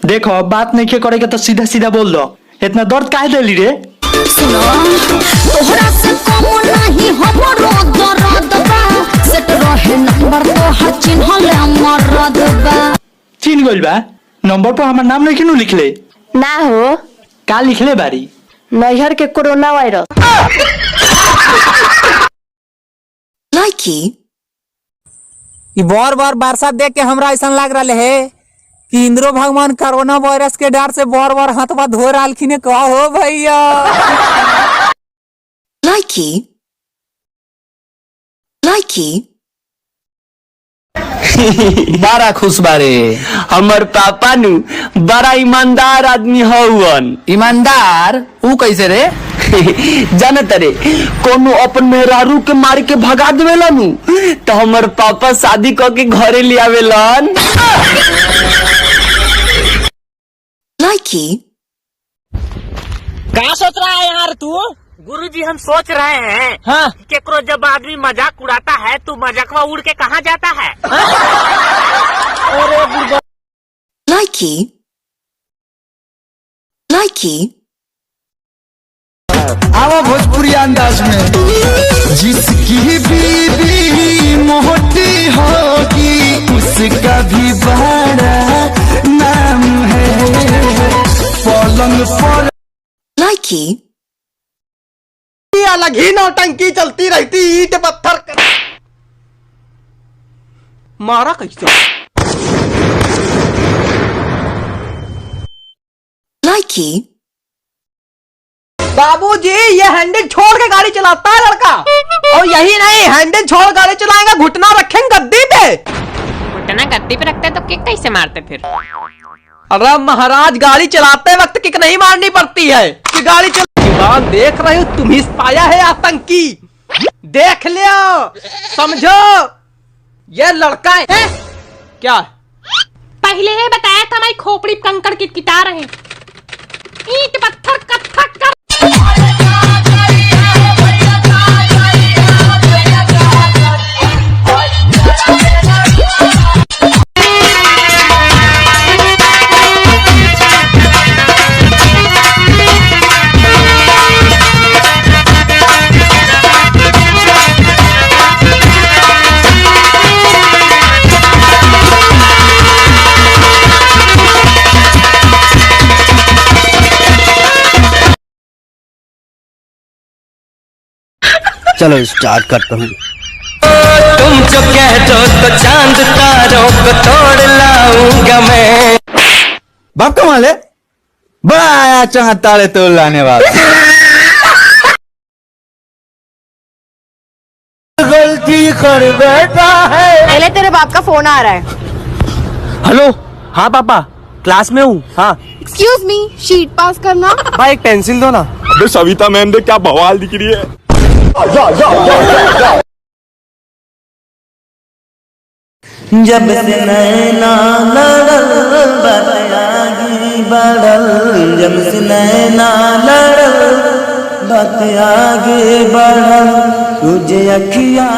देखो बात नहीं के करेगा तो सीधा सीधा बोल दो। इतना दर्द काहे देली रे? सुनो तोहरा से कम नहीं हमरो दर्द बा, सेट रहे नंबर तो हर चिन्हले मरद बा। चिन्ह गइल बा? नंबर पर हमार नाम नहीं क्यों लिखले? ना हो का लिखले बारी? नैहर के कोरोना वायरस। लाइकी बार बार बरसात देख के हमरा ऐसा लग रहा है कि इंद्रो भगवान कोरोना वायरस के डर से बार बार हाथवा धो रखिन। कहा हो भैया लाइकी लाइकी बड़ा खुश बारे हमर पापा नु बड़ा ईमानदार आदमी हवन। ईमानदार ऊ कैसे रे? जानत रे कोनो अपन मेहरारू के मार के भगा देवेला नु तो हमर पापा शादी क के घरे ले आवेलन। लाइकी क्या सोच रहा है यार तू? गुरुजी हम सोच रहे हैं हाँ? केकरो जब आदमी मजाक उड़ाता है तो मजाकवा उड़ के कहाँ जाता है? हाँ? लाइकी लाइकी आवा भोजपुरी अंदाज में। जिसकी बीबी मोटी होगी उसका भी बड़ा नाम है। पलंग पर लाइकी अलग ही नौटंकी चलती रहती, ईंट पत्थर कर... मारा कैसे? लाइकी बाबूजी ये हैंडल छोड़ के गाड़ी चलाता है लड़का, और यही नहीं हैंडल छोड़ गाड़ी चलाएगा घुटना रखेंगे गद्दी पे। घुटना गद्दी पे रखते तो किक कैसे मारते फिर? अरे महाराज गाड़ी चलाते वक्त किक नहीं मारनी पड़ती है कि गाड़ी चल... देख रहे हो तुम ही पाया है आतंकी, देख लियो समझो ये लड़का है क्या? पहले ही बताया था मैं खोपड़ी कंकड़ किटकिटा रहे, ईंट पत्थर कत्थक कर। चलो स्टार्ट करता हूँ। तुम जो कह दो तो चांद तारों को तोड़ लाऊंगा मैं। बाप कमाल है, बड़ा आया चंगा तारे तोड़ लाने वाला। गलती कर बैठा है। पहले तेरे बाप का फोन आ रहा है। हेलो हाँ पापा क्लास में हूँ। हाँ एक्सक्यूज मी, शीट पास करना। भाई एक पेंसिल दो ना। अबे सविता मैम देख क्या बवाल दिख रही है। जब से नैना लड़ल बात आगे बढ़ल, जब से नैना लड़ल बात आगे बढ़ल, तुझे अखियाँ